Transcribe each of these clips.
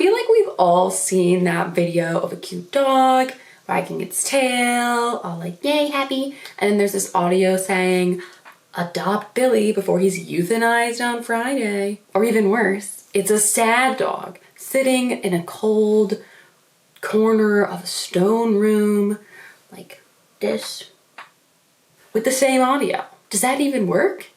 feel like we've all seen that video of a cute dog wagging its tail, all like, yay, happy. And then there's this audio saying, adopt Billy before he's euthanized on Friday. Or even worse, it's a sad dog sitting in a cold corner of a stone room like this with the same audio. Does that even work?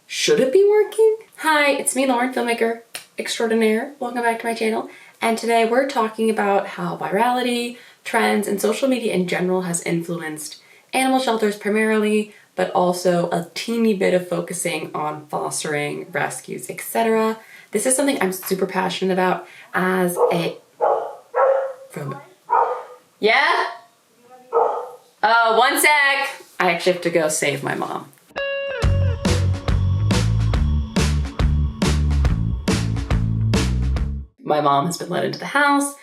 Should it be working? Hi, it's me, Lauren, filmmaker extraordinaire. Welcome back to my channel. And today we're talking about how virality, trends, and social media in general has influenced animal shelters primarily, but also a teeny bit of focusing on fostering, rescues, etc. This is something I'm super passionate about as a... Yeah? One sec. I actually have to go save my mom. My mom has been let into the house.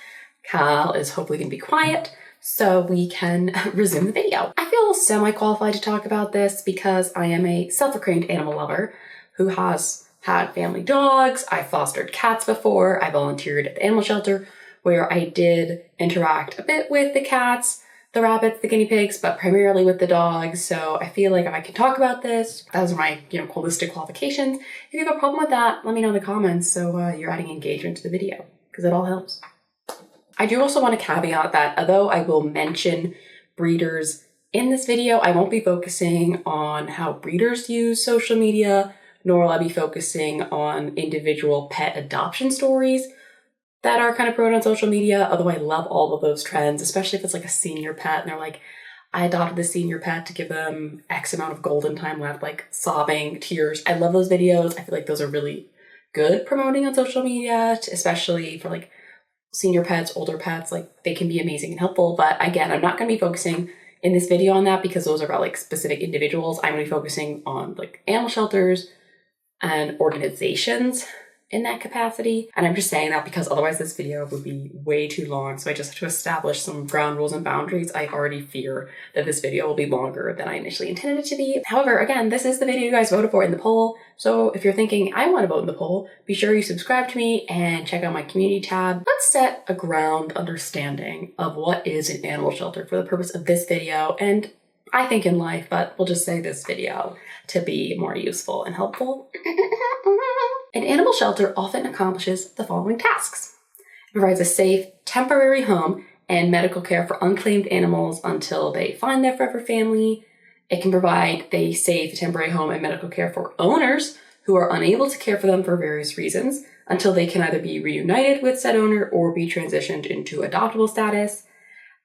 Cal is hopefully gonna be quiet so we can resume the video. I feel semi-qualified to talk about this because I am a self-proclaimed animal lover who has had family dogs. I fostered cats before. I volunteered at the animal shelter where I did interact a bit with the cats, the rabbits, the guinea pigs, but primarily with the dogs. So I feel like if I can talk about this, those are my, holistic qualifications. If you have a problem with that, let me know in the comments so you're adding engagement to the video, because it all helps. I do also want to caveat that although I will mention breeders in this video, I won't be focusing on how breeders use social media, nor will I be focusing on individual pet adoption stories that are kind of promoted on social media, although I love all of those trends, especially if it's like a senior pet and they're like, I adopted the senior pet to give them X amount of golden time left, like sobbing, tears. I love those videos. I feel like those are really good promoting on social media, especially for like senior pets, older pets, like they can be amazing and helpful. But again, I'm not gonna be focusing in this video on that because those are about like specific individuals. I'm gonna be focusing on like animal shelters and organizations in that capacity. And I'm just saying that because otherwise this video would be way too long. So I just have to establish some ground rules and boundaries. I already fear that this video will be longer than I initially intended it to be. However, again, this is the video you guys voted for in the poll. So if you're thinking I want to vote in the poll, be sure you subscribe to me and check out my community tab. Let's set a ground understanding of what is an animal shelter for the purpose of this video. And I think in life, but we'll just say this video to be more useful and helpful. An animal shelter often accomplishes the following tasks. It provides a safe, temporary home and medical care for unclaimed animals until they find their forever family. It can provide a safe, temporary home and medical care for owners who are unable to care for them for various reasons until they can either be reunited with said owner or be transitioned into adoptable status.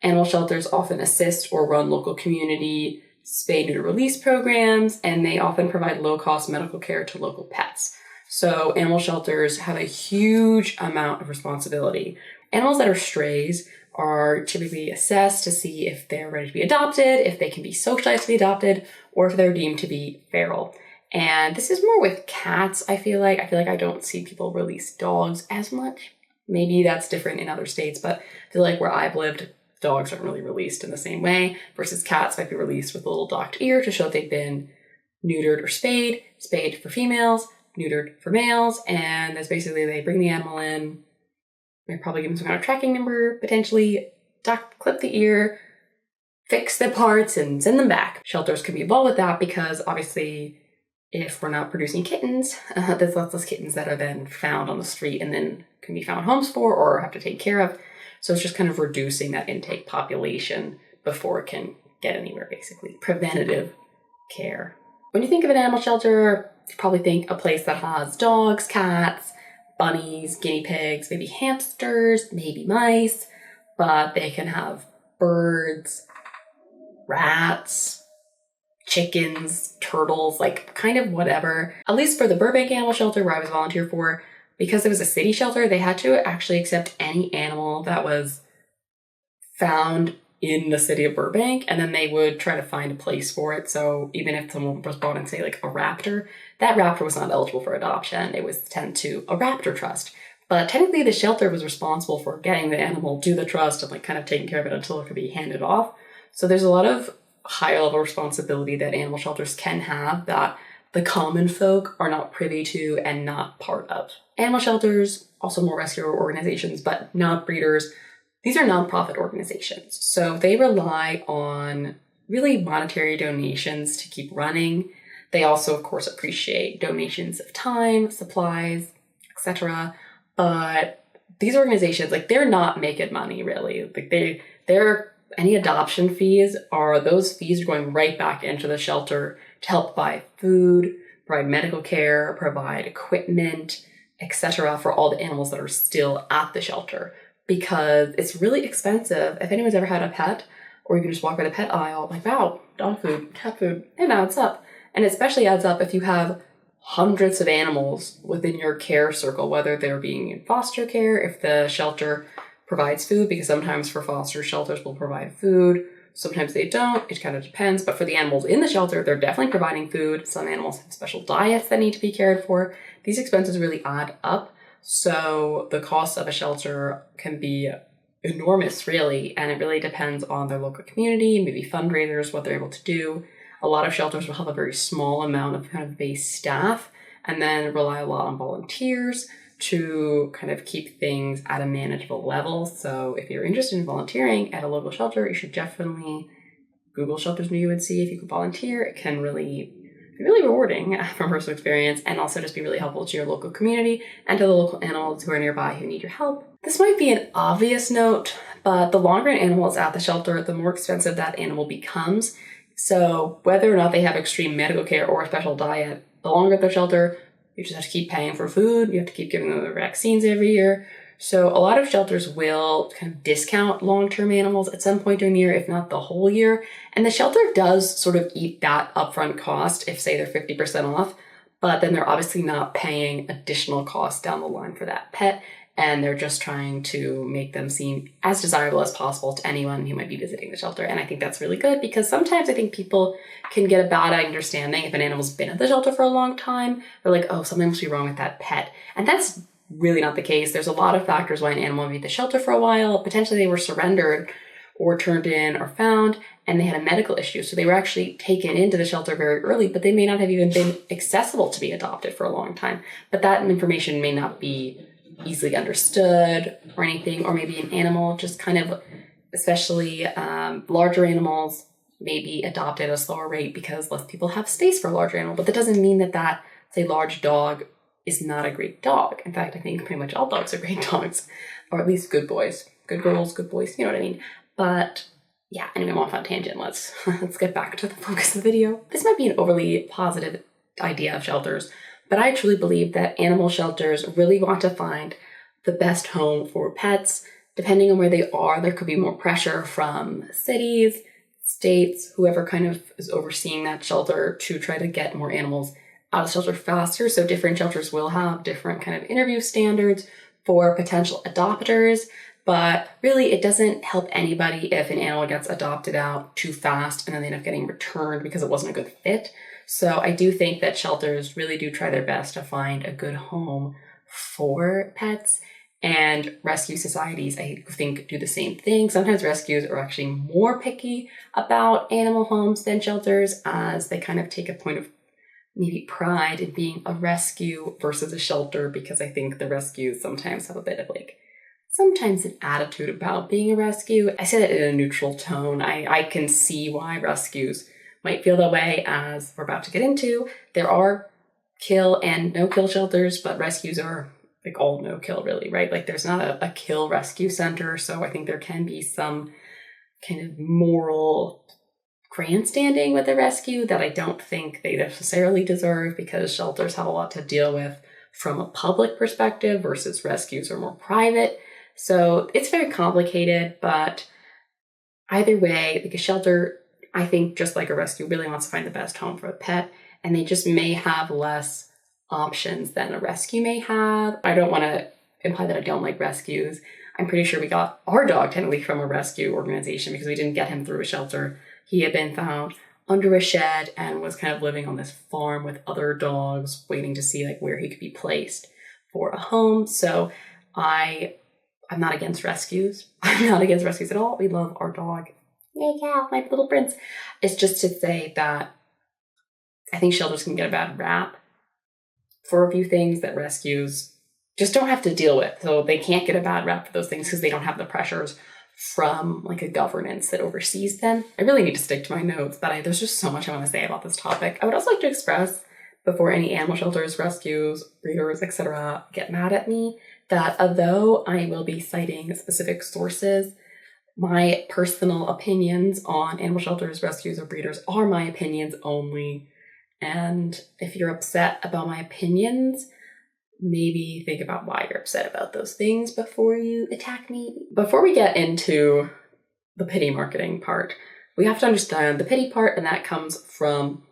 Animal shelters often assist or run local community spay-neuter release programs, and they often provide low-cost medical care to local pets. So animal shelters have a huge amount of responsibility. Animals that are strays are typically assessed to see if they're ready to be adopted, if they can be socialized to be adopted, or if they're deemed to be feral. And this is more with cats, I feel like. I don't see people release dogs as much. Maybe that's different in other states, but I feel like where I've lived, dogs aren't really released in the same way, versus cats might be released with a little docked ear to show if they've been neutered or spayed, spayed for females, neutered for males, and that's basically they bring the animal in, they probably give them some kind of tracking number, potentially clip the ear, fix the parts, and send them back. Shelters can be involved with that because obviously if we're not producing kittens, there's lots of kittens that are then found on the street and then can be found homes for or have to take care of. So it's just kind of reducing that intake population before it can get anywhere, basically. Preventative care. When you think of an animal shelter, you probably think a place that has dogs, cats, bunnies, guinea pigs, maybe hamsters, maybe mice, but they can have birds, rats, chickens, turtles, like kind of whatever. At least for the Burbank Animal Shelter where I was volunteer for, because it was a city shelter, they had to actually accept any animal that was found in the city of Burbank, and then they would try to find a place for it. So even if someone was brought in, say, like a raptor, that raptor was not eligible for adoption. It was sent to a raptor trust. But technically the shelter was responsible for getting the animal to the trust and like kind of taking care of it until it could be handed off. So there's a lot of higher level responsibility that animal shelters can have that the common folk are not privy to and not part of. Animal shelters, also more rescue organizations, but not breeders. These are nonprofit organizations. So they rely on really monetary donations to keep running. They also, of course, appreciate donations of time, supplies, etc. But these organizations, like, they're not making money, really. Like, they're any adoption fees are going right back into the shelter to help buy food, provide medical care, provide equipment, etc. for all the animals that are still at the shelter, because it's really expensive. If anyone's ever had a pet, or you can just walk by the pet aisle, like, wow, dog food, cat food, it adds up. And it especially adds up if you have hundreds of animals within your care circle, whether they're being in foster care, if the shelter provides food, because sometimes for foster shelters will provide food, sometimes they don't, it kind of depends. But for the animals in the shelter, they're definitely providing food. Some animals have special diets that need to be cared for. These expenses really add up. So the cost of a shelter can be enormous, really, and it really depends on their local community, maybe fundraisers, what they're able to do. A lot of shelters will have a very small amount of kind of base staff and then rely a lot on volunteers to kind of keep things at a manageable level. So if you're interested in volunteering at a local shelter, you should definitely Google shelters near you and see if you can volunteer. It can really be really rewarding from personal experience, and also just be really helpful to your local community and to the local animals who are nearby who need your help. This might be an obvious note, but the longer an animal is at the shelter, the more expensive that animal becomes. So whether or not they have extreme medical care or a special diet, the longer at the shelter, you just have to keep paying for food. You have to keep giving them the vaccines every year. So a lot of shelters will kind of discount long-term animals at some point during the year, if not the whole year. And the shelter does sort of eat that upfront cost if, say, they're 50% off, but then they're obviously not paying additional costs down the line for that pet. And they're just trying to make them seem as desirable as possible to anyone who might be visiting the shelter. And I think that's really good, because sometimes I think people can get a bad understanding if an animal's been at the shelter for a long time. They're like, oh, something must be wrong with that pet. And that's really not the case. There's a lot of factors why an animal may be at the shelter for a while. Potentially they were surrendered or turned in or found, and they had a medical issue. So they were actually taken into the shelter very early, but they may not have even been accessible to be adopted for a long time. But that information may not be easily understood or anything, or maybe an animal just kind of, especially larger animals, may be adopted at a slower rate because less people have space for a larger animal. But that doesn't mean that say, large dog is not a great dog. In fact, I think pretty much all dogs are great dogs, or at least good boys, good girls, good boys, you know what I mean? But yeah, anyway, I'm off on a tangent. Let's get back to the focus of the video. This might be an overly positive idea of shelters, but I truly believe that animal shelters really want to find the best home for pets. Depending on where they are, there could be more pressure from cities, states, whoever kind of is overseeing that shelter, to try to get more animals out of the shelter faster. So different shelters will have different kind of interview standards for potential adopters, but really it doesn't help anybody if an animal gets adopted out too fast and then they end up getting returned because it wasn't a good fit. So I do think that shelters really do try their best to find a good home for pets, and rescue societies, I think, do the same thing. Sometimes rescues are actually more picky about animal homes than shelters, as they kind of take a point of maybe pride in being a rescue versus a shelter, because I think the rescues sometimes have a bit of sometimes an attitude about being a rescue. I say that in a neutral tone. I can see why rescues might feel that way, as we're about to get into. There are kill and no-kill shelters, but rescues are all no-kill, really, right? There's not a kill rescue center, so I think there can be some kind of moral grandstanding with the rescue that I don't think they necessarily deserve, because shelters have a lot to deal with from a public perspective versus rescues are more private. So it's very complicated, but either way, a shelter, I think, just like a rescue, really wants to find the best home for a pet, and they just may have less options than a rescue may have. I don't want to imply that I don't like rescues. I'm pretty sure we got our dog technically from a rescue organization, because we didn't get him through a shelter. He had been found under a shed and was kind of living on this farm with other dogs, waiting to see where he could be placed for a home. So I'm not against rescues. I'm not against rescues at all. We love our dog. Yay, Cal, my little prince. It's just to say that I think shelters can get a bad rap for a few things that rescues just don't have to deal with. So they can't get a bad rap for those things because they don't have the pressures from like a governance that oversees them. I really need to stick to my notes, but there's just so much I want to say about this topic. I would also like to express, before any animal shelters, rescues, breeders, etc. get mad at me, that although I will be citing specific sources, my personal opinions on animal shelters, rescues, or breeders are my opinions only. And if you're upset about my opinions, maybe think about why you're upset about those things before you attack me. Before we get into the pity marketing part, we have to understand the pity part, and that comes from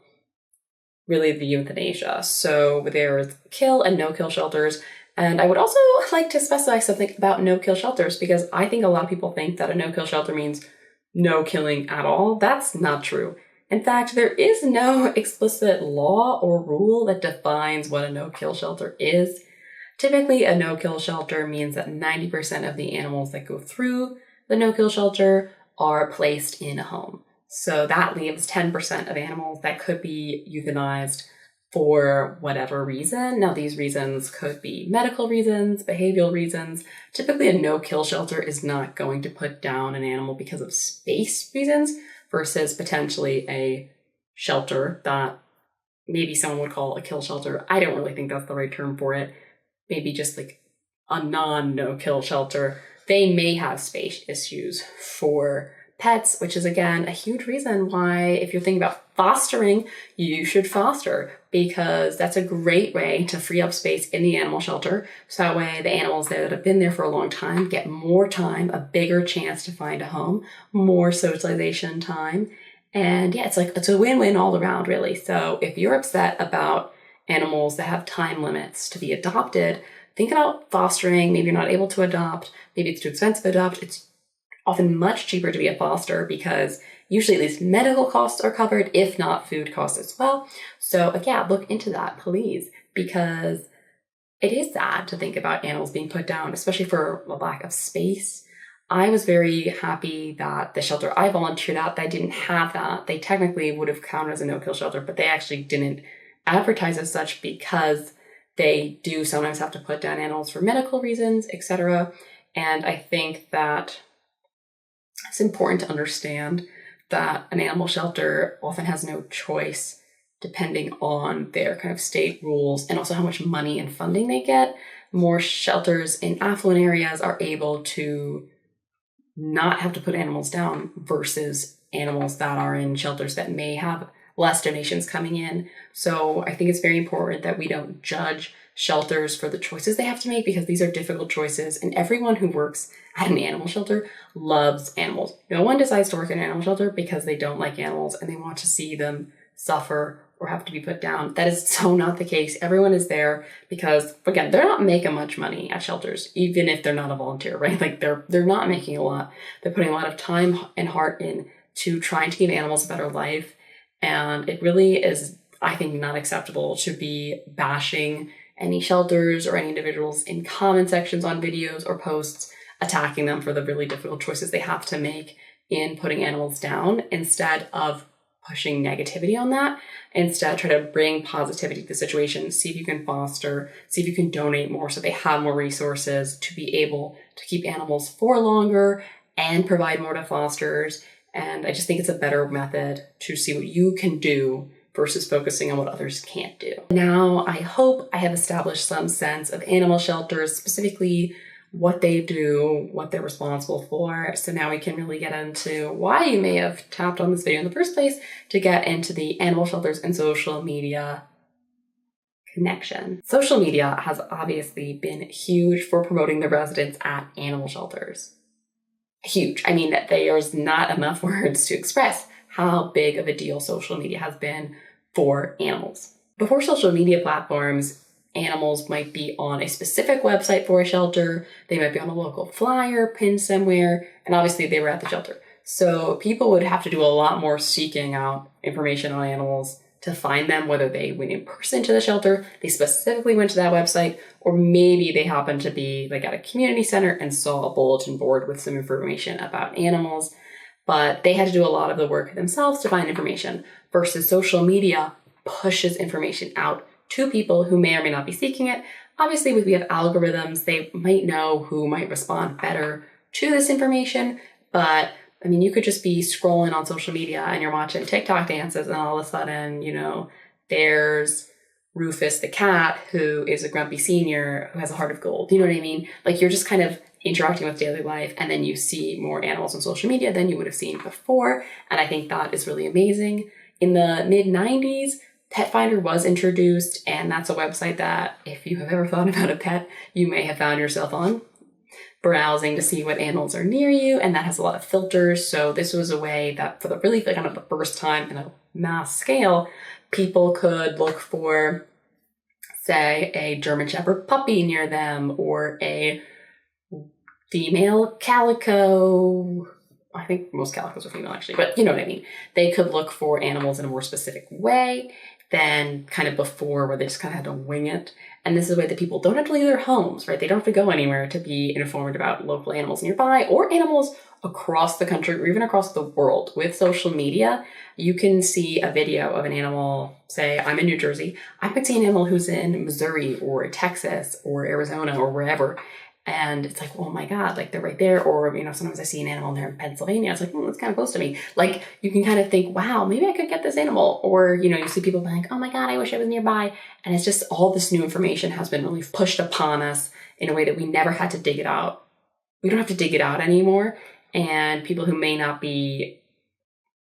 really the euthanasia. So there's kill and no-kill shelters. And I would also like to specify something about no-kill shelters, because I think a lot of people think that a no-kill shelter means no killing at all. That's not true. In fact, there is no explicit law or rule that defines what a no-kill shelter is. Typically, a no-kill shelter means that 90% of the animals that go through the no-kill shelter are placed in a home. So that leaves 10% of animals that could be euthanized for whatever reason. Now, these reasons could be medical reasons, behavioral reasons. Typically, a no-kill shelter is not going to put down an animal because of space reasons, versus potentially a shelter that maybe someone would call a kill shelter. I don't really think that's the right term for it. Maybe just like a no-kill shelter. They may have space issues for pets, which is, again, a huge reason why, if you're thinking about fostering, you should foster, because that's a great way to free up space in the animal shelter. So that way the animals that have been there for a long time get more time, a bigger chance to find a home, more socialization time. And yeah, it's a win-win all around, really. So if you're upset about animals that have time limits to be adopted, think about fostering. Maybe you're not able to adopt. Maybe it's too expensive to adopt. It's often much cheaper to be a foster, because usually at least medical costs are covered, if not food costs as well. So again, look into that, please, because it is sad to think about animals being put down, especially for a lack of space. I was very happy that the shelter I volunteered at, they didn't have that. They technically would have counted as a no-kill shelter, but they actually didn't advertise as such, because they do sometimes have to put down animals for medical reasons, etc. And I think that it's important to understand that an animal shelter often has no choice, depending on their kind of state rules and also how much money and funding they get. More shelters in affluent areas are able to not have to put animals down versus animals that are in shelters that may have less donations coming in. So I think it's very important that we don't judge shelters for the choices they have to make, because these are difficult choices, and everyone who works at an animal shelter loves animals. No one decides to work in an animal shelter because they don't like animals and they want to see them suffer or have to be put down. That is so not the case. Everyone is there because, again, they're not making much money at shelters, even if they're not a volunteer, right? Like they're not making a lot. They're putting a lot of time and heart in to trying to give animals a better life. And it really is, I think, not acceptable to be bashing any shelters or any individuals in comment sections on videos or posts, attacking them for the really difficult choices they have to make in putting animals down, instead of pushing negativity on that. Instead, try to bring positivity to the situation. See if you can foster, see if you can donate more so they have more resources to be able to keep animals for longer and provide more to fosters. And I just think it's a better method to see what you can do versus focusing on what others can't do. Now, I hope I have established some sense of animal shelters, specifically what they do, what they're responsible for. So now we can really get into why you may have tapped on this video in the first place, to get into the animal shelters and social media connection. Social media has obviously been huge for promoting the residents at animal shelters. Huge. I mean, there's not enough words to express how big of a deal social media has been for animals. Before social media platforms, animals might be on a specific website for a shelter. They might be on a local flyer pinned somewhere, and obviously they were at the shelter. So people would have to do a lot more seeking out information on animals to find them, whether they went in person to the shelter, they specifically went to that website, or maybe they happened to be like at a community center and saw a bulletin board with some information about animals. But they had to do a lot of the work themselves to find information, versus social media pushes information out to people who may or may not be seeking it. Obviously, we have algorithms, they might know who might respond better to this information, but I mean, you could just be scrolling on social media and you're watching TikTok dances and all of a sudden, there's Rufus the cat who is a grumpy senior who has a heart of gold. You know what I mean? Like, you're just kind of interacting with daily life, and then you see more animals on social media than you would have seen before. And I think that is really amazing. In the mid-90s, Pet Finder was introduced, and that's a website that if you have ever thought about a pet, you may have found yourself on, browsing to see what animals are near you, and that has a lot of filters. So this was a way that for the really kind of the first time in a mass scale, people could look for, say, a German Shepherd puppy near them, or a female calico. I think most calicos are female, actually, but you know what I mean. They could look for animals in a more specific way than kind of before, where they just kind of had to wing it. And this is a way that people don't have to leave their homes, right? They don't have to go anywhere to be informed about local animals nearby or animals across the country or even across the world. With social media, you can see a video of an animal, say I'm in New Jersey, I could see an animal who's in Missouri or Texas or Arizona or wherever. And it's like, oh my God, like they're right there. Or, sometimes I see an animal there in Pennsylvania. It's like, it's kind of close to me. Like, you can kind of think, wow, maybe I could get this animal. Or, you see people being like, oh my God, I wish I was nearby. And it's just all this new information has been really pushed upon us in a way that we never had to dig it out. We don't have to dig it out anymore. And people who may not be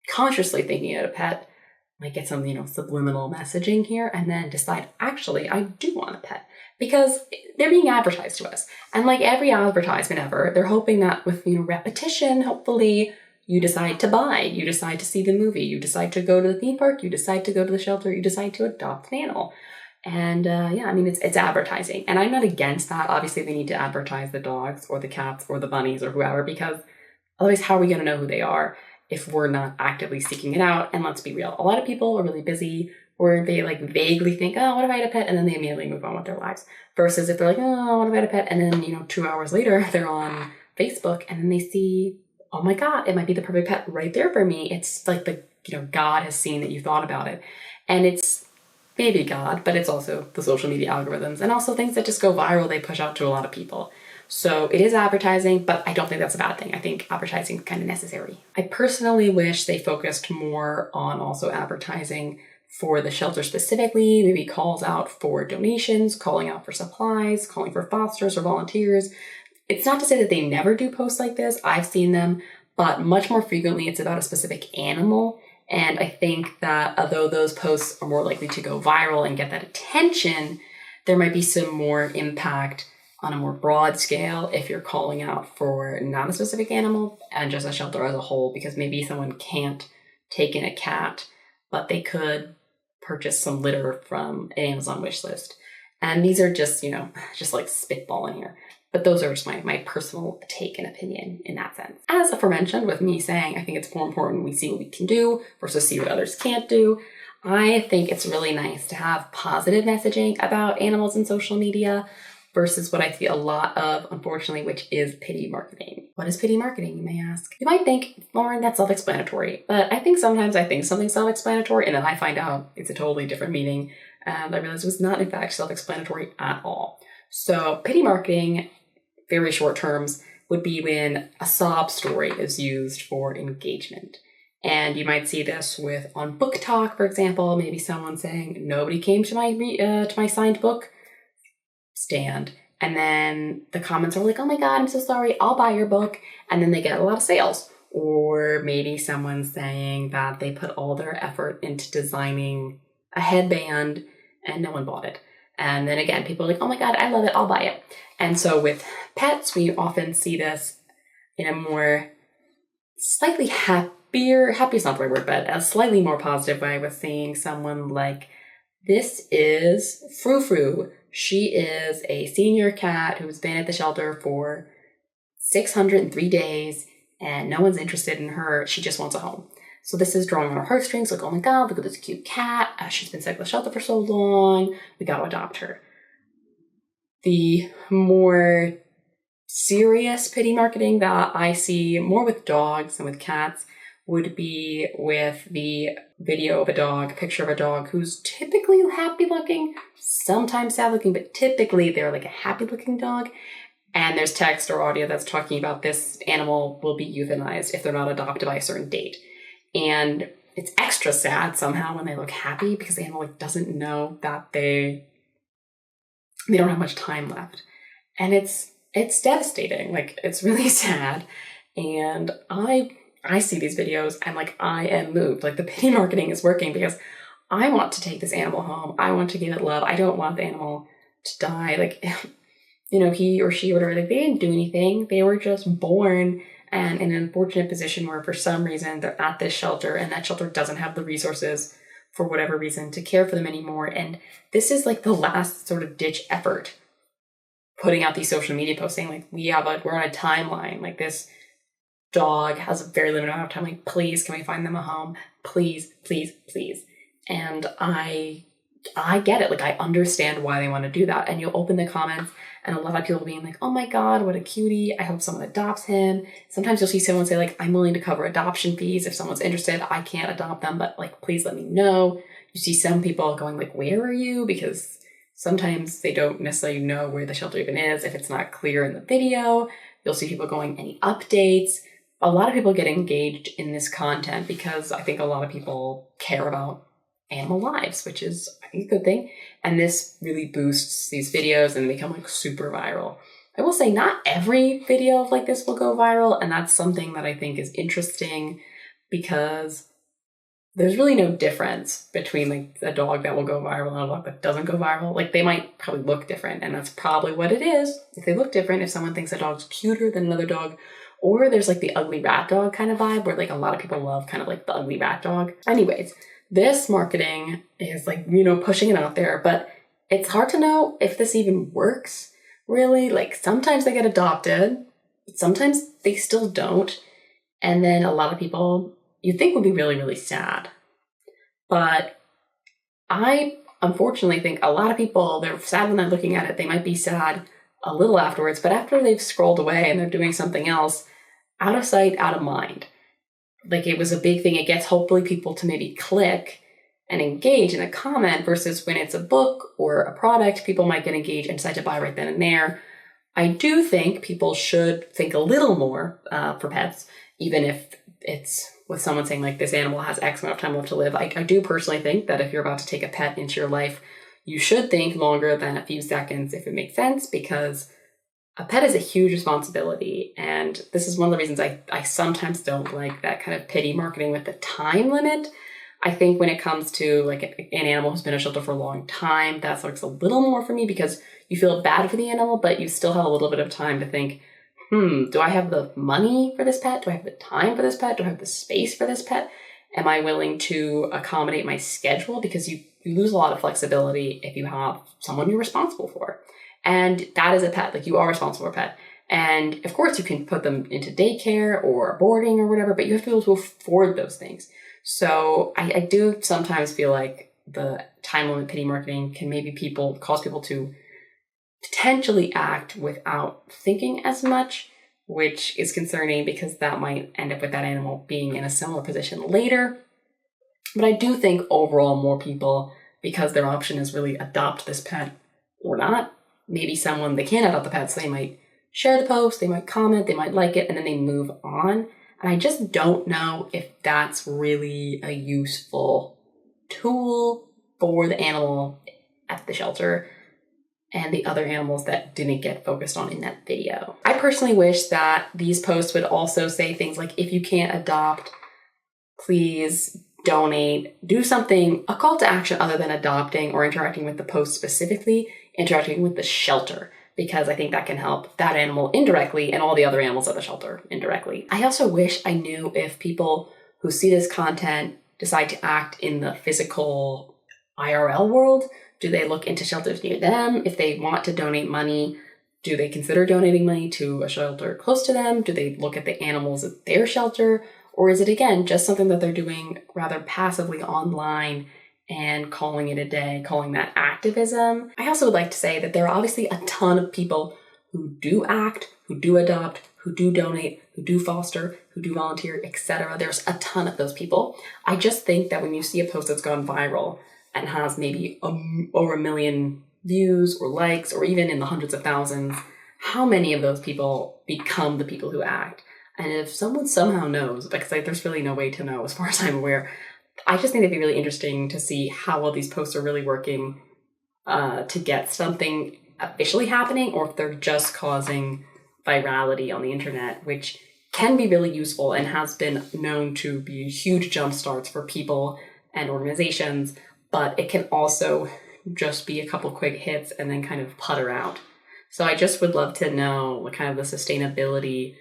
consciously thinking of a pet might get some, subliminal messaging here and then decide, actually, I do want a pet. Because they're being advertised to us. And like every advertisement ever, they're hoping that with, repetition, hopefully you decide to buy, you decide to see the movie, you decide to go to the theme park, you decide to go to the shelter, you decide to adopt an animal. And it's advertising. And I'm not against that. Obviously, they need to advertise the dogs or the cats or the bunnies or whoever, because otherwise, how are we going to know who they are if we're not actively seeking it out? And let's be real, a lot of people are really busy, or they like vaguely think, oh, what if I had a pet? And then they immediately move on with their lives. Versus if they're like, oh, what if I had a pet? And then, 2 hours later, they're on Facebook and then they see, oh my God, it might be the perfect pet right there for me. It's like God has seen that you thought about it. And it's maybe God, but it's also the social media algorithms and also things that just go viral. They push out to a lot of people. So it is advertising, but I don't think that's a bad thing. I think advertising is kind of necessary. I personally wish they focused more on also advertising for the shelter specifically, maybe calls out for donations, calling out for supplies, calling for fosters or volunteers. It's not to say that they never do posts like this. I've seen them, but much more frequently it's about a specific animal. And I think that although those posts are more likely to go viral and get that attention, there might be some more impact on a more broad scale if you're calling out for not a specific animal and just a shelter as a whole, because maybe someone can't take in a cat, but they could purchase some litter from an Amazon wish list. And these are just, just like spitballing here. But those are just my personal take and opinion in that sense. As aforementioned, with me saying I think it's more important we see what we can do versus see what others can't do, I think it's really nice to have positive messaging about animals in social media versus what I see a lot of, unfortunately, which is pity marketing. What is pity marketing, you may ask? You might think, Lauren, that's self-explanatory. But I think sometimes I think something's self-explanatory and then I find out it's a totally different meaning. And I realized it was not, in fact, self-explanatory at all. So pity marketing, very short terms, would be when a sob story is used for engagement. And you might see this on Book Talk, for example, maybe someone saying, nobody came to my signed book stand. And then the comments are like, oh my God, I'm so sorry, I'll buy your book. And then they get a lot of sales. Or maybe someone's saying that they put all their effort into designing a headband and no one bought it. And then again, people are like, oh my God, I love it, I'll buy it. And so with pets, we often see this in a more slightly happy is not the right word, but a slightly more positive way, with seeing someone like, this is Frou Frou. She is a senior cat who's been at the shelter for 603 days and no one's interested in her. She just wants a home. So this is drawing on our heartstrings, like, oh my God, look at this cute cat. She's been stuck at the shelter for so long. We got to adopt her. The more serious pity marketing that I see more with dogs and with cats would be with the video of a dog, picture of a dog who's typically happy looking, sometimes sad looking, but typically they're like a happy looking dog. And there's text or audio that's talking about this animal will be euthanized if they're not adopted by a certain date. And it's extra sad somehow when they look happy because the animal like doesn't know that they don't have much time left. And it's devastating. Like, it's really sad. And I see these videos and like I am moved. Like, the pity marketing is working because I want to take this animal home. I want to give it love. I don't want the animal to die. Like, you know, he or she, whatever, like, they didn't do anything. They were just born and in an unfortunate position where for some reason they're at this shelter and that shelter doesn't have the resources for whatever reason to care for them anymore. And this is like the last sort of ditch effort, putting out these social media posts saying like, we're on a timeline. Like, this dog has a very limited amount of time. Like, please, can we find them a home? Please, please, please. And I get it. Like, I understand why they want to do that. And you'll open the comments and a lot of people being like, oh my God, what a cutie. I hope someone adopts him. Sometimes you'll see someone say like, I'm willing to cover adoption fees. If someone's interested, I can't adopt them, but like, please let me know. You see some people going like, where are you? Because sometimes they don't necessarily know where the shelter even is. If it's not clear in the video, you'll see people going, any updates? A lot of people get engaged in this content because I think a lot of people care about animal lives, which is, I think, a good thing. And this really boosts these videos and they become like super viral. I will say not every video like this will go viral. And that's something that I think is interesting because there's really no difference between like a dog that will go viral and a dog that doesn't go viral. Like, they might probably look different, and that's probably what it is. If they look different, if someone thinks a dog's cuter than another dog, or there's like the ugly rat dog kind of vibe where like a lot of people love kind of like the ugly rat dog. Anyways, this marketing is like, you know, pushing it out there, but it's hard to know if this even works really. Like, sometimes they get adopted, but sometimes they still don't. And then a lot of people you'd think would be really, really sad. But I unfortunately think a lot of people, they're sad when they're looking at it. They might be sad a little afterwards, but after they've scrolled away and they're doing something else, out of sight, out of mind. Like, it was a big thing. It gets hopefully people to maybe click and engage in a comment versus when it's a book or a product, people might get engaged and decide to buy right then and there. I do think people should think a little more for pets, even if it's with someone saying like, this animal has X amount of time left to live. I do personally think that if you're about to take a pet into your life, you should think longer than a few seconds if it makes sense, because a pet is a huge responsibility. And this is one of the reasons I sometimes don't like that kind of pity marketing with the time limit. I think when it comes to like an animal who's been in a shelter for a long time, that works a little more for me because you feel bad for the animal, but you still have a little bit of time to think, do I have the money for this pet? Do I have the time for this pet? Do I have the space for this pet? Am I willing to accommodate my schedule? Because you lose a lot of flexibility if you have someone you're responsible for. And that is a pet. Like, you are responsible for a pet. And of course you can put them into daycare or boarding or whatever, but you have to be able to afford those things. So I do sometimes feel like the time limit pity marketing can maybe cause people to potentially act without thinking as much, which is concerning because that might end up with that animal being in a similar position later. But I do think overall more people, because their option is really adopt this pet or not, maybe someone, they can't adopt the pet, so they might share the post, they might comment, they might like it, and then they move on. And I just don't know if that's really a useful tool for the animal at the shelter and the other animals that didn't get focused on in that video. I personally wish that these posts would also say things like, if you can't adopt, please donate, do something, a call to action other than adopting or interacting with the post specifically, interacting with the shelter, because I think that can help that animal indirectly and all the other animals at the shelter indirectly. I also wish I knew if people who see this content decide to act in the physical IRL world, do they look into shelters near them? If they want to donate money, do they consider donating money to a shelter close to them? Do they look at the animals at their shelter? Or is it, again, just something that they're doing rather passively online and calling it a day, calling that activism? I also would like to say that there are obviously a ton of people who do act, who do adopt, who do donate, who do foster, who do volunteer, etc. There's a ton of those people. I just think that when you see a post that's gone viral and has maybe over 1 million views or likes, or even in the hundreds of thousands, how many of those people become the people who act? And if someone somehow knows, because there's really no way to know as far as I'm aware, I just think it'd be really interesting to see how well these posts are really working to get something officially happening, or if they're just causing virality on the internet, which can be really useful and has been known to be huge jump starts for people and organizations, but it can also just be a couple quick hits and then kind of putter out. So I just would love to know kind of the sustainability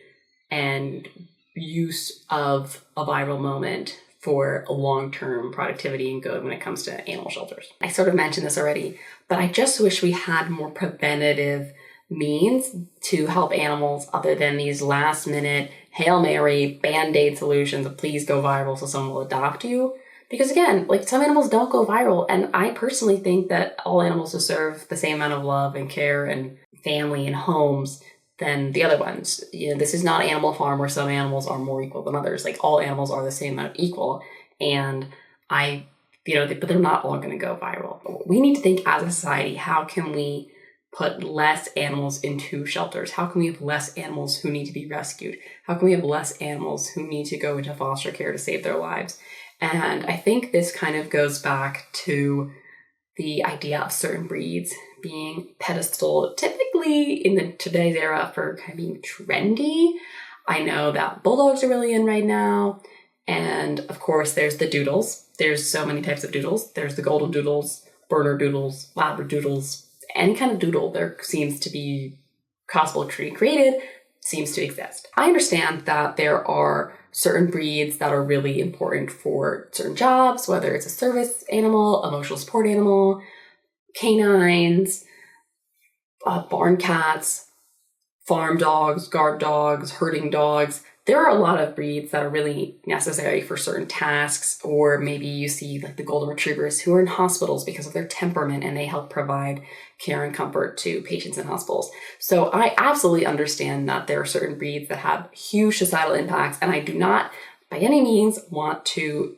and use of a viral moment for a long-term productivity and good when it comes to animal shelters. I sort of mentioned this already, but I just wish we had more preventative means to help animals other than these last-minute Hail Mary Band-Aid solutions of please go viral so someone will adopt you. Because again, some animals don't go viral, and I personally think that all animals deserve the same amount of love and care and family and homes than the other ones. This is not Animal Farm where some animals are more equal than others. All animals are the same amount of equal, and but they're not all going to go viral. We need to think as a society, how can we put less animals into shelters? How can we have less animals who need to be rescued? How can we have less animals who need to go into foster care to save their lives? And I think this kind of goes back to the idea of certain breeds being pedestaled, typically in today's era, for kind of being trendy. I know that bulldogs are really in right now. And of course, there's the doodles. There's so many types of doodles. There's the golden doodles, Berner doodles, Labradoodles. Any kind of doodle there seems to be possibly created, seems to exist. I understand that there are certain breeds that are really important for certain jobs, whether it's a service animal, emotional support animal, canines, barn cats, farm dogs, guard dogs, herding dogs. There are a lot of breeds that are really necessary for certain tasks, or maybe you see the golden retrievers who are in hospitals because of their temperament and they help provide care and comfort to patients in hospitals. So I absolutely understand that there are certain breeds that have huge societal impacts, and I do not by any means want to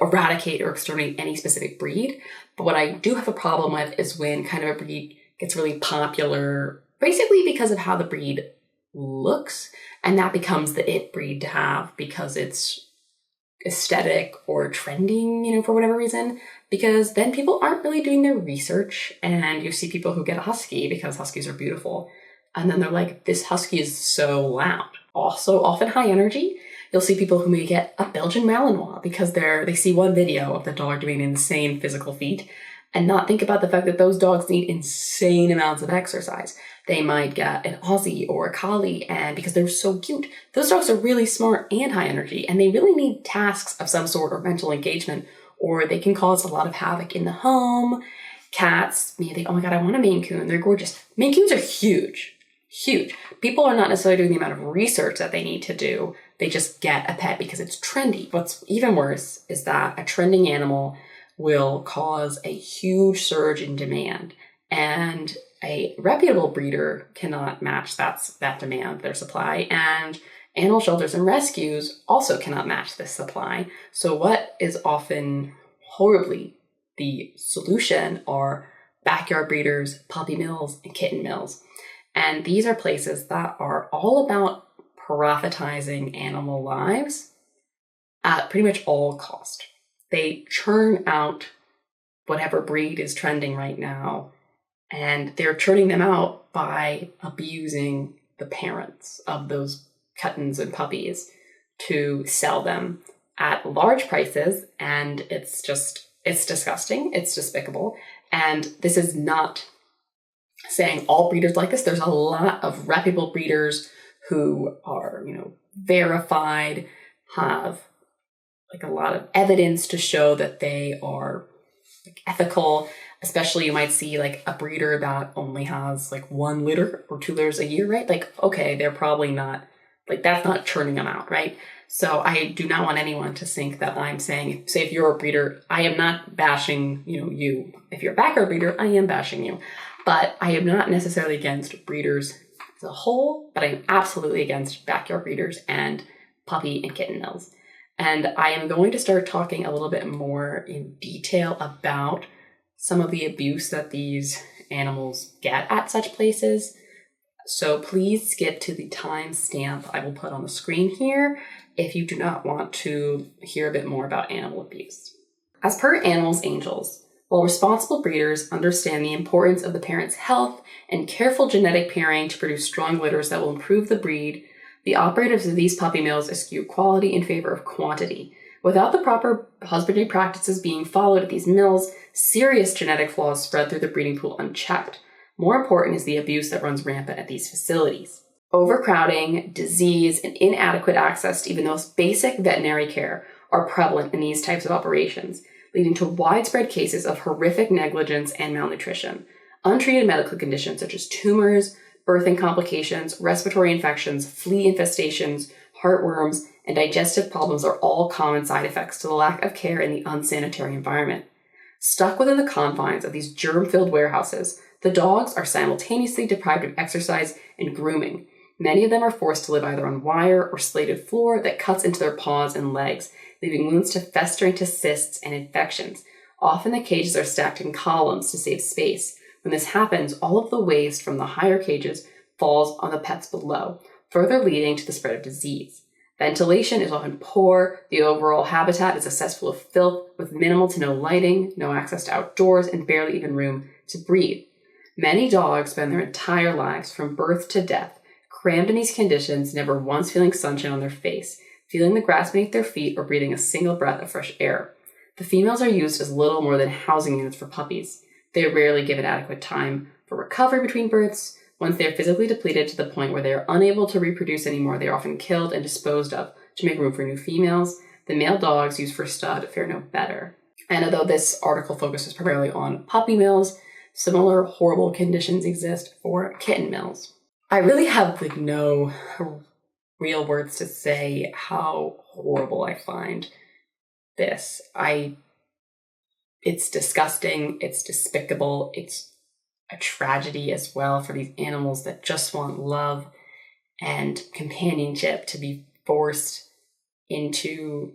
eradicate or exterminate any specific breed. But what I do have a problem with is when kind of a breed gets really popular, basically because of how the breed looks, and that becomes the it breed to have because it's aesthetic or trending, for whatever reason, because then people aren't really doing their research, and you see people who get a husky because huskies are beautiful, and then they're like, this husky is so loud. Also often high energy. You'll see people who may get a Belgian Malinois because they see one video of the dog doing an insane physical feat and not think about the fact that those dogs need insane amounts of exercise. They might get an Aussie or a Collie, and because they're so cute, those dogs are really smart and high energy, and they really need tasks of some sort or mental engagement, or they can cause a lot of havoc in the home. Cats, maybe think, oh my God, I want a Maine Coon. They're gorgeous. Maine Coons are huge, huge. People are not necessarily doing the amount of research that they need to do. They just get a pet because it's trendy. What's even worse is that a trending animal will cause a huge surge in demand, and a reputable breeder cannot match that demand, their supply, and animal shelters and rescues also cannot match this supply. So what is often horribly the solution are backyard breeders, puppy mills, and kitten mills. And these are places that are all about profitizing animal lives at pretty much all cost. They churn out whatever breed is trending right now, and they're churning them out by abusing the parents of those kittens and puppies to sell them at large prices. And it's disgusting. It's despicable. And this is not saying all breeders like this. There's a lot of reputable breeders who are, verified, have a lot of evidence to show that they are ethical. Especially you might see a breeder that only has 1 litter or 2 litters a year, right? Okay, they're probably not, that's not churning them out, right? So I do not want anyone to think that I'm saying, say if you're a breeder, I am not bashing, you. If you're a backyard breeder, I am bashing you. But I am not necessarily against breeders as a whole, but I'm absolutely against backyard breeders and puppy and kitten mills. And I am going to start talking a little bit more in detail about some of the abuse that these animals get at such places. So please skip to the timestamp I will put on the screen here if you do not want to hear a bit more about animal abuse. As per Animals Angels, while responsible breeders understand the importance of the parent's health and careful genetic pairing to produce strong litters that will improve the breed, the operators of these puppy mills eschew quality in favor of quantity. Without the proper husbandry practices being followed at these mills, serious genetic flaws spread through the breeding pool unchecked. More important is the abuse that runs rampant at these facilities. Overcrowding, disease, and inadequate access to even the most basic veterinary care are prevalent in these types of operations, leading to widespread cases of horrific negligence and malnutrition. Untreated medical conditions such as tumors, birthing complications, respiratory infections, flea infestations, heartworms, and digestive problems are all common side effects to the lack of care in the unsanitary environment. Stuck within the confines of these germ-filled warehouses, the dogs are simultaneously deprived of exercise and grooming. Many of them are forced to live either on wire or slated floor that cuts into their paws and legs, leaving wounds to fester into cysts and infections. Often the cages are stacked in columns to save space. When this happens, all of the waste from the higher cages falls on the pets below, further leading to the spread of disease. Ventilation is often poor, the overall habitat is a cesspool of filth with minimal to no lighting, no access to outdoors, and barely even room to breathe. Many dogs spend their entire lives, from birth to death, crammed in these conditions, never once feeling sunshine on their face, feeling the grass beneath their feet, or breathing a single breath of fresh air. The females are used as little more than housing units for puppies. They are rarely given adequate time for recovery between births. Once they are physically depleted to the point where they are unable to reproduce anymore, they are often killed and disposed of to make room for new females. The male dogs used for stud fare no better. And although this article focuses primarily on puppy mills, similar horrible conditions exist for kitten mills. I really have no real words to say how horrible I find this. It's disgusting, it's despicable, it's a tragedy as well for these animals that just want love and companionship to be forced into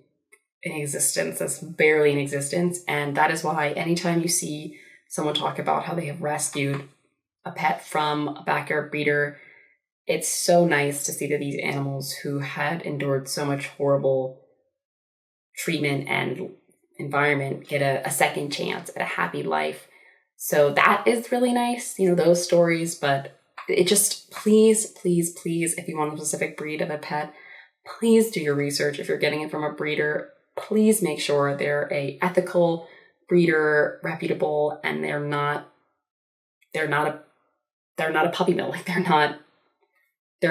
an existence that's barely in existence. And that is why anytime you see someone talk about how they have rescued a pet from a backyard breeder, it's so nice to see that these animals who had endured so much horrible treatment and environment get a second chance at a happy life. So that is really nice, those stories, but it just, please, if you want a specific breed of a pet, please do your research. If you're getting it from a breeder, please make sure they're a ethical breeder, reputable, and they're not a puppy mill. Like they're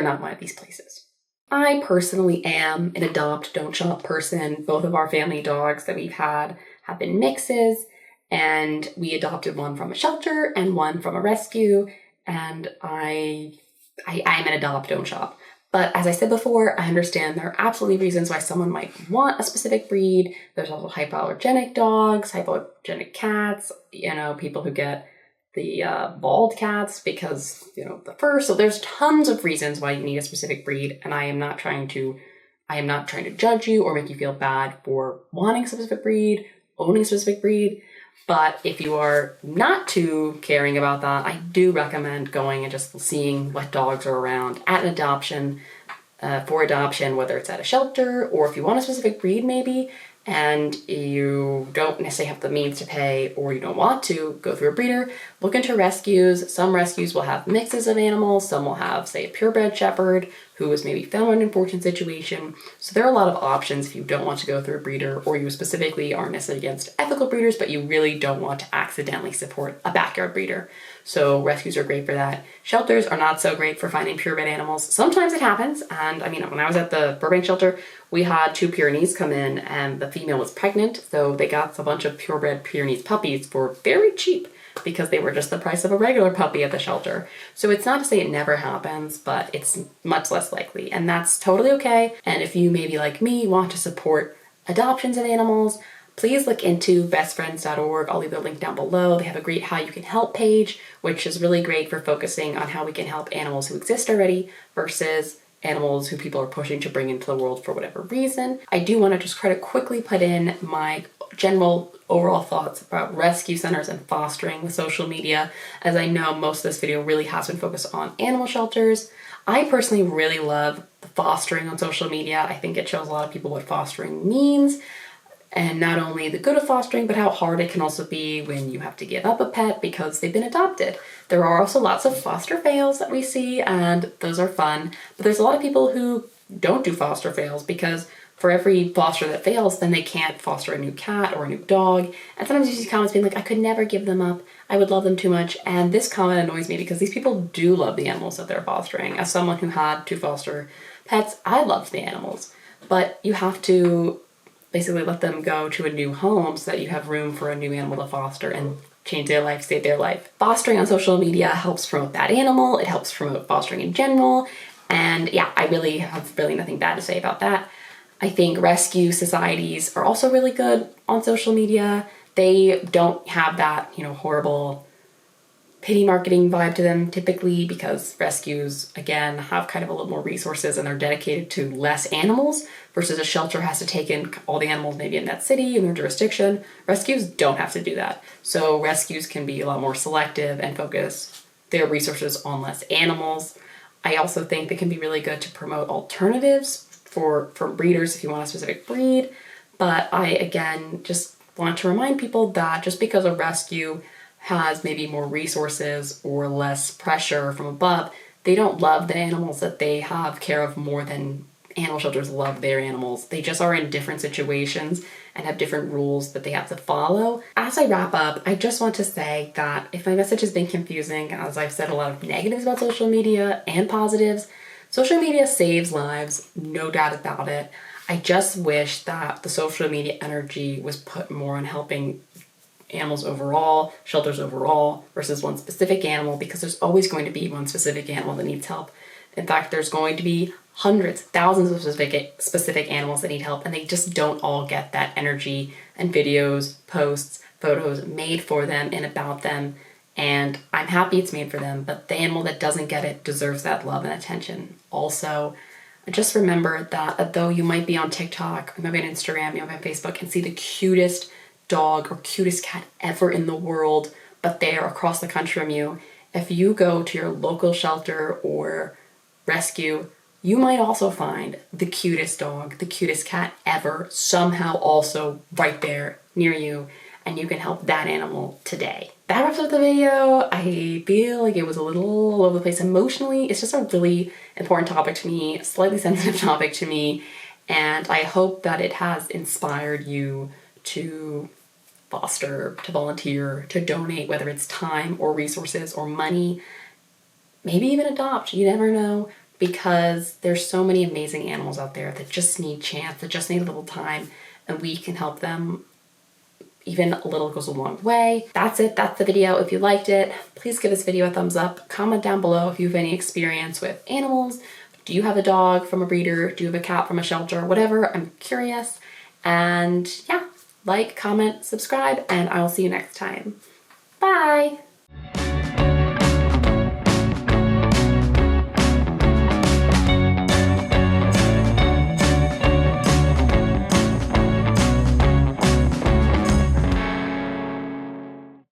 not one of these places. I personally am an adopt, don't shop person. Both of our family dogs that we've had have been mixes, and we adopted one from a shelter and one from a rescue. And I'm an adopt, don't shop. But as I said before, I understand there are absolutely reasons why someone might want a specific breed. There's also hypoallergenic dogs, hypoallergenic cats, people who get the bald cats because, the fur. So there's tons of reasons why you need a specific breed. And I am not trying to judge you or make you feel bad for wanting a specific breed, owning a specific breed. But if you are not too caring about that, I do recommend going and just seeing what dogs are around at an adoption, for adoption, whether it's at a shelter or if you want a specific breed maybe, and you don't necessarily have the means to pay or you don't want to go through a breeder, look into rescues. Some rescues will have mixes of animals. Some will have, say, a purebred shepherd who was maybe found in an unfortunate situation. So there are a lot of options if you don't want to go through a breeder or you specifically aren't necessarily against ethical breeders, but you really don't want to accidentally support a backyard breeder. So rescues are great for that. Shelters are not so great for finding purebred animals. Sometimes it happens. And when I was at the Burbank shelter, we had 2 Pyrenees come in and the female was pregnant. So they got a bunch of purebred Pyrenees puppies for very cheap because they were just the price of a regular puppy at the shelter. So it's not to say it never happens, but it's much less likely. And that's totally okay. And if you maybe like me want to support adoptions of animals, please look into bestfriends.org. I'll leave the link down below. They have a great How You Can Help page, which is really great for focusing on how we can help animals who exist already versus animals who people are pushing to bring into the world for whatever reason. I do want to just try to quickly put in my general overall thoughts about rescue centers and fostering with social media, as I know most of this video really has been focused on animal shelters. I personally really love the fostering on social media. I think it shows a lot of people what fostering means, and not only the good of fostering, but how hard it can also be when you have to give up a pet because they've been adopted. There are also lots of foster fails that we see, and those are fun. But there's a lot of people who don't do foster fails because for every foster that fails, then they can't foster a new cat or a new dog. And sometimes you see comments being like, I could never give them up. I would love them too much. And this comment annoys me because these people do love the animals that they're fostering. As someone who had 2 foster pets, I loved the animals. But you have to basically let them go to a new home so that you have room for a new animal to foster and change their life, save their life. Fostering on social media helps promote that animal. It helps promote fostering in general. And yeah, I really have nothing bad to say about that. I think rescue societies are also really good on social media. They don't have that, horrible pity marketing vibe to them typically, because rescues, again, have kind of a little more resources and they're dedicated to less animals versus a shelter has to take in all the animals maybe in that city, in their jurisdiction. Rescues don't have to do that. So rescues can be a lot more selective and focus their resources on less animals. I also think they can be really good to promote alternatives for breeders if you want a specific breed. But I, again, just want to remind people that just because a rescue has maybe more resources or less pressure from above, they don't love the animals that they have care of more than animal shelters love their animals. They just are in different situations and have different rules that they have to follow. As I wrap up, I just want to say that if my message has been confusing, as I've said a lot of negatives about social media and positives, social media saves lives, no doubt about it. I just wish that the social media energy was put more on helping animals overall, shelters overall, versus one specific animal, because there's always going to be one specific animal that needs help. In fact, there's going to be hundreds, thousands of specific animals that need help, and they just don't all get that energy and videos, posts, photos made for them and about them. And I'm happy it's made for them, but the animal that doesn't get it deserves that love and attention. Also, just remember that although you might be on TikTok, you might be on Instagram, you might be on Facebook, and see the cutest dog or cutest cat ever in the world, but they're across the country from you, if you go to your local shelter or rescue, you might also find the cutest dog, the cutest cat ever, somehow also right there near you, and you can help that animal today. That wraps up the video. I feel like it was a little all over the place emotionally. It's just a really important topic to me, a slightly sensitive topic to me, and I hope that it has inspired you to foster, to volunteer, to donate, whether it's time or resources or money, maybe even adopt, you never know, because there's so many amazing animals out there that just need chance, that just need a little time, and we can help them. Even a little goes a long way. That's it, that's the video. If you liked it, please give this video a thumbs up. Comment down below if you have any experience with animals. Do you have a dog from a breeder? Do you have a cat from a shelter? Whatever, I'm curious. And yeah, like, comment, subscribe, and I will see you next time. Bye!